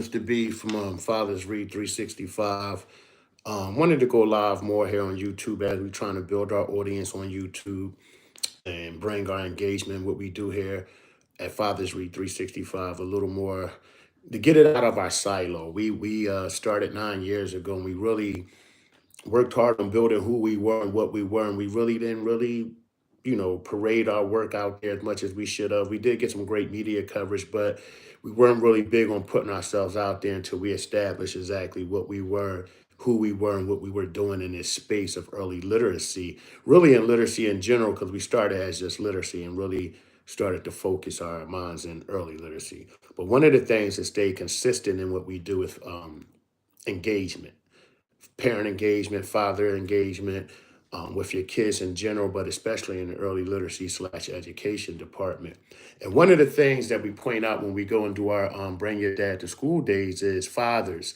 Mr. B from Fathers Read 365. Wanted to go live more here on YouTube as we're trying to build our audience on YouTube and bring our engagement, what we do here at Fathers Read 365, a little more to get it out of our silo. We started 9 years ago, and we really worked hard on building who we were and what we were, and we really didn't really, parade our work out there as much as we should have. We did get some great media coverage, but we weren't really big on putting ourselves out there until we established exactly what we were, who we were, and what we were doing in this space of early literacy, really in literacy in general, because we started as just literacy and really started to focus our minds in early literacy. But one of the things to stay consistent in what we do is engagement, parent engagement, father engagement with your kids in general, but especially in the early literacy slash education department. And one of the things that we point out when we go and do our Bring Your Dad to School days is fathers.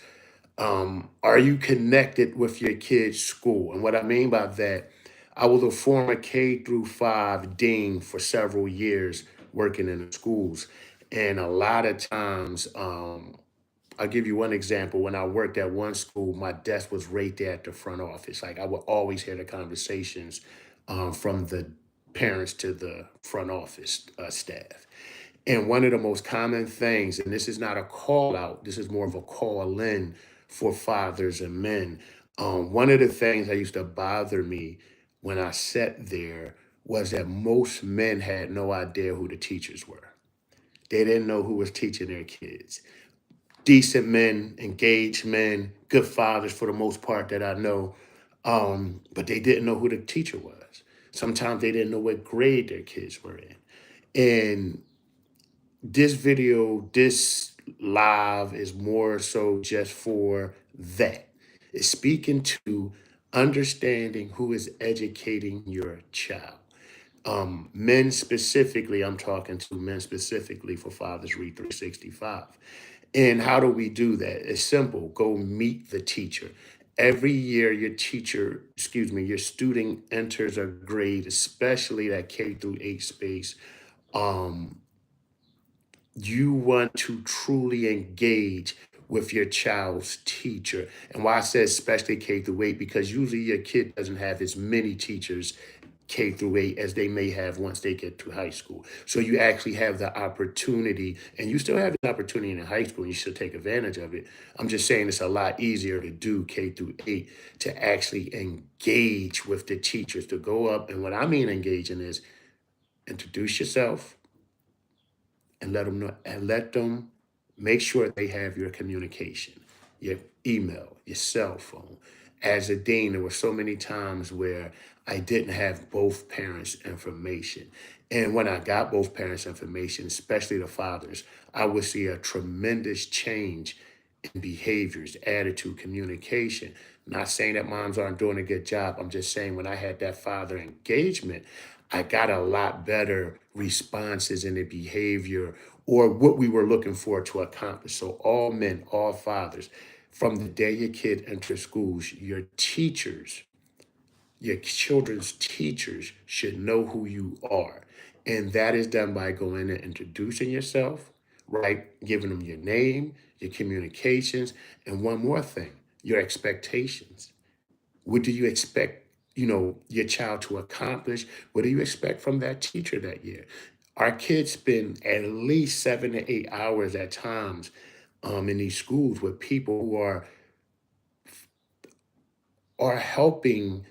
Are you connected with your kids' school? And what I mean by that, I was a former K through 5 dean for several years working in the schools. And a lot of times, I'll give you one example. When I worked at one school, my desk was right there at the front office. Like I would always hear the conversations from the parents to the front office staff. And one of the most common things, and this is not a call out, this is more of a call in for fathers and men. One of the things that used to bother me when I sat there was that most men had no idea who the teachers were. They didn't know who was teaching their kids. Decent men, engaged men, good fathers for the most part that I know, but they didn't know who the teacher was. Sometimes they didn't know what grade their kids were in. And this video, this live is more so just for that. It's speaking to understanding who is educating your child. Men specifically, I'm talking to men specifically for Fathers Read 365. And how do we do that? It's simple. Go meet the teacher. Every year, your student enters a grade, especially that K through 8 space. Um, you want to truly engage with your child's teacher. And why I said especially K through 8, because usually your kid doesn't have as many teachers K through 8 as they may have once they get to high school. So you actually have the opportunity, and you still have the opportunity in high school, and you should take advantage of it. I'm just saying it's a lot easier to do K through 8, to actually engage with the teachers, to go up. And what I mean engaging is introduce yourself, and let them know, and let them make sure they have your communication, your email, your cell phone. As a dean, there were so many times where I didn't have both parents' information. And when I got both parents' information, especially the fathers, I would see a tremendous change in behaviors, attitude, communication. Not saying that moms aren't doing a good job. I'm just saying when I had that father engagement, I got a lot better responses in the behavior or what we were looking for to accomplish. So all men, all fathers, from the day your kid enters schools, your teachers, your children's teachers should know who you are. And that is done by going and introducing yourself, right? Giving them your name, your communications, and one more thing, your expectations. What do you expect, your child to accomplish? What do you expect from that teacher that year? Our kids spend at least 7 to 8 hours at times in these schools with people who are helping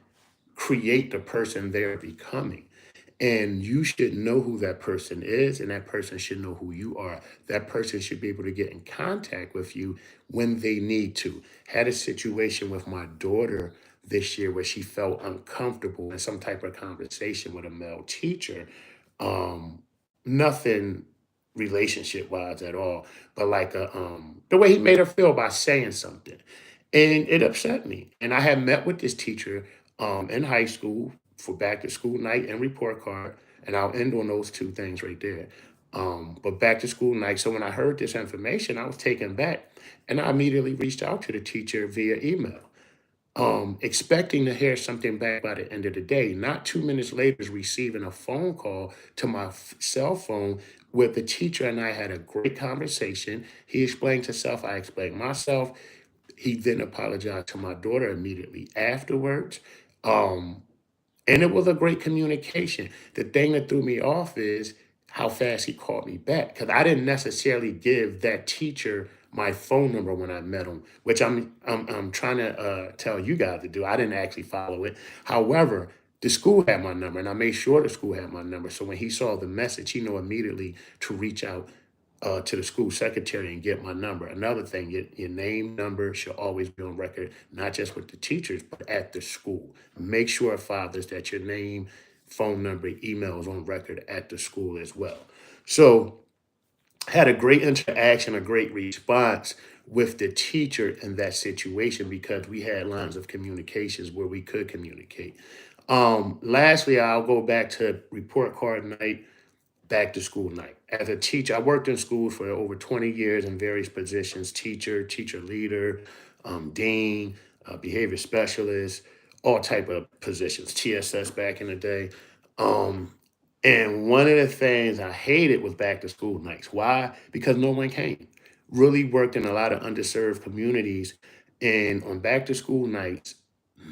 create the person they're becoming. And you should know who that person is, and that person should know who you are. That person should be able to get in contact with you when they need to. Had a situation with my daughter this year where she felt uncomfortable in some type of conversation with a male teacher. Um, Nothing relationship wise at all, but like the way he made her feel by saying something. And it upset me. And I had met with this teacher in high school for back to school night and report card. And I'll end on those two things right there. But back to school night. So when I heard this information, I was taken back. And I immediately reached out to the teacher via email. expecting to hear something back by the end of the day. Not 2 minutes later, is receiving a phone call to my cell phone with the teacher and I had a great conversation. He explained himself, I explained myself. He then apologized to my daughter immediately afterwards. Um, and it was a great communication. The thing that threw me off is how fast he called me back because I didn't necessarily give that teacher my phone number when I met him, which I'm trying to tell you guys to do. I didn't actually follow it. However, the school had my number, and I made sure the school had my number. So when he saw the message, he knew immediately to reach out to the school secretary and get my number. Another thing, your name, number should always be on record, not just with the teachers, but at the school. Make sure, fathers, that your name, phone number, email is on record at the school as well. So, had a great interaction, a great response with the teacher in that situation because we had lines of communications where we could communicate. Lastly, I'll go back to report card night, back to school night. As a teacher, I worked in schools for over 20 years in various positions: teacher, teacher leader, dean, behavior specialist, all type of positions, TSS back in the day. Um, and one of the things I hated was back to school nights. Why? Because no one came. Really worked in a lot of underserved communities. And on back to school nights,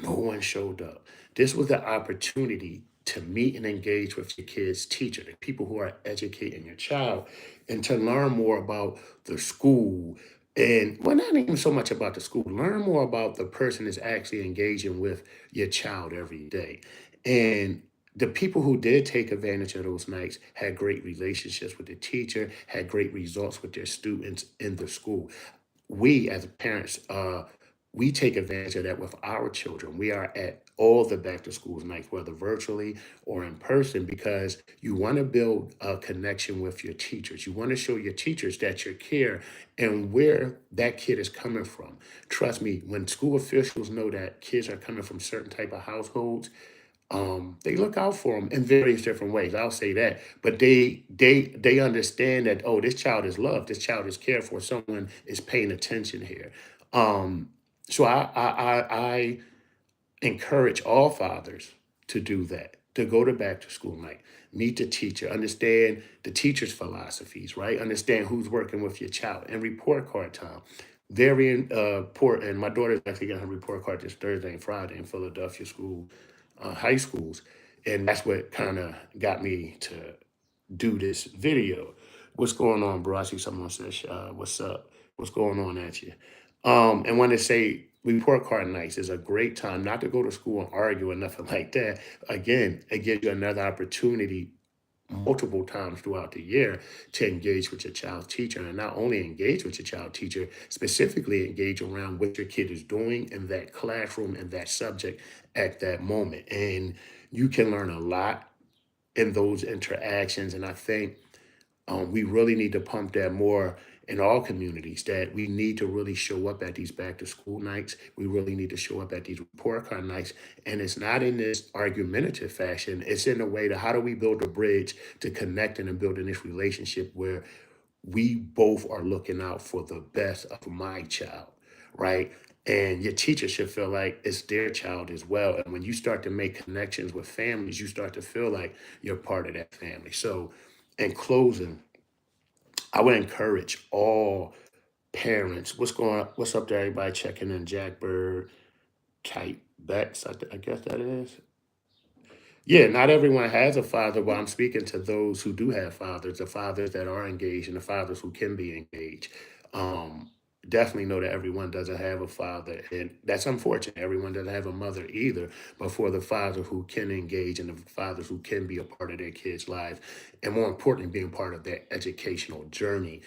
no one showed up. This was the opportunity to meet and engage with your kid's teacher, the people who are educating your child, and to learn more about the school. And well, not even so much about the school, learn more about the person that's actually engaging with your child every day. And the people who did take advantage of those nights had great relationships with the teacher, had great results with their students in the school. We as parents, we take advantage of that with our children. We are at all the back to schools nights, whether virtually or in person, because you want to build a connection with your teachers. You want to show your teachers that you care and where that kid is coming from. Trust me, when school officials know that kids are coming from certain type of households, they look out for them in various different ways. I'll say that, but they understand that, oh, this child is loved, this child is cared for, someone is paying attention here. Um, so I encourage all fathers to do that, to go to back to school night, meet the teacher, understand the teacher's philosophies, right? Understand who's working with your child, and report card time. Very important. My daughter's actually getting her report card this Thursday and Friday in Philadelphia school, high schools. And that's what kind of got me to do this video. What's going on, bro? I see someone says, what's up? What's going on at you? And when they say report card nights is a great time not to go to school and argue or nothing like that. Again, it gives you another opportunity multiple times throughout the year to engage with your child's teacher, and not only engage with your child teacher, specifically engage around what your kid is doing in that classroom and that subject at that moment. And you can learn a lot in those interactions. And I think we really need to pump that more in all communities, that we need to really show up at these back to school nights. We really need to show up at these report card nights. And it's not in this argumentative fashion. It's in a way to how do we build a bridge to connecting and building this relationship where we both are looking out for the best of my child, right? And your teacher should feel like it's their child as well. And when you start to make connections with families, you start to feel like you're part of that family. So, in closing, I would encourage all parents. What's up to everybody checking in? Jackbird, Kite Bex, I guess that is. Yeah, not everyone has a father, but I'm speaking to those who do have fathers, the fathers that are engaged and the fathers who can be engaged. Um, Definitely know that everyone doesn't have a father, and that's unfortunate. Everyone doesn't have a mother either, but for the father who can engage and the fathers who can be a part of their kids' lives, and more importantly, being part of their educational journey,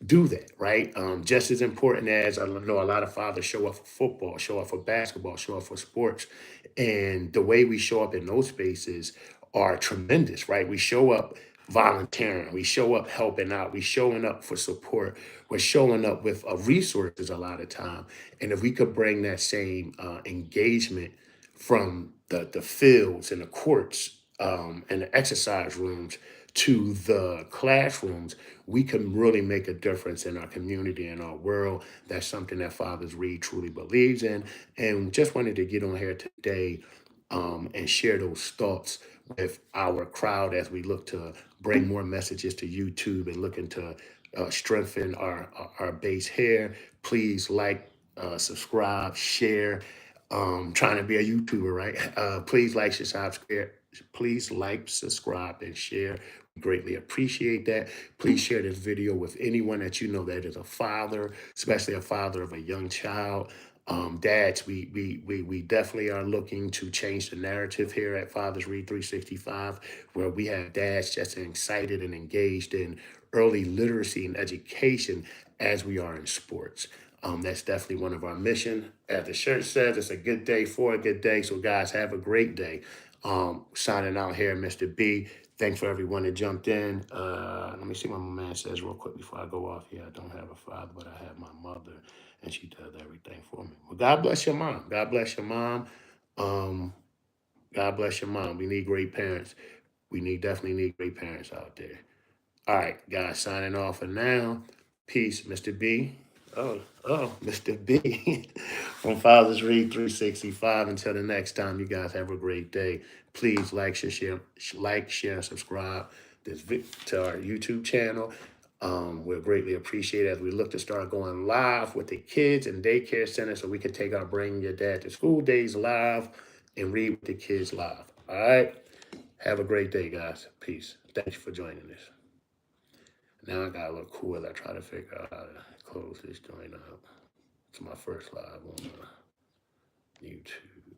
do that, right? Just as important as I know a lot of fathers show up for football, show up for basketball, show up for sports. And the way we show up in those spaces are tremendous, right? We show up volunteering, we show up helping out, we showing up for support, we're showing up with resources a lot of time. And if we could bring that same engagement from the fields and the courts and the exercise rooms to the classrooms, we can really make a difference in our community and our world. That's something that Fathers Read truly believes in. And just wanted to get on here today and share those thoughts with our crowd as we look to bring more messages to YouTube and looking to strengthen our base here. Please like, subscribe, share. Trying to be a YouTuber, right? Please like, subscribe, please like, subscribe, and share. We greatly appreciate that. Please share this video with anyone that you know that is a father, especially a father of a young child. Dads, we definitely are looking to change the narrative here at Fathers Read 365, where we have dads just excited and engaged in early literacy and education as we are in sports. That's definitely one of our mission. As the shirt says, it's a good day for a good day. So guys, have a great day. Signing out here, Mr. B. Thanks for everyone that jumped in. Let me see what my man says real quick before I go off here. I don't have a father, but I have my mother, and she does everything for me. Well, God bless your mom. God bless your mom. Um, God bless your mom. We need great parents. Definitely need great parents out there. All right, guys, signing off for now. Peace, Mr. B. Mr. B from Fathers Read 365. Until the next time, you guys have a great day. Please share, subscribe to our YouTube channel. We'll greatly appreciate it as we look to start going live with the kids and daycare center so we can take our Bring Your Dad to School days live and read with the kids live. All right? Have a great day, guys. Peace. Thank you for joining us. Now I gotta look cool as I try to figure out how to close this joint out. It's my first live on YouTube.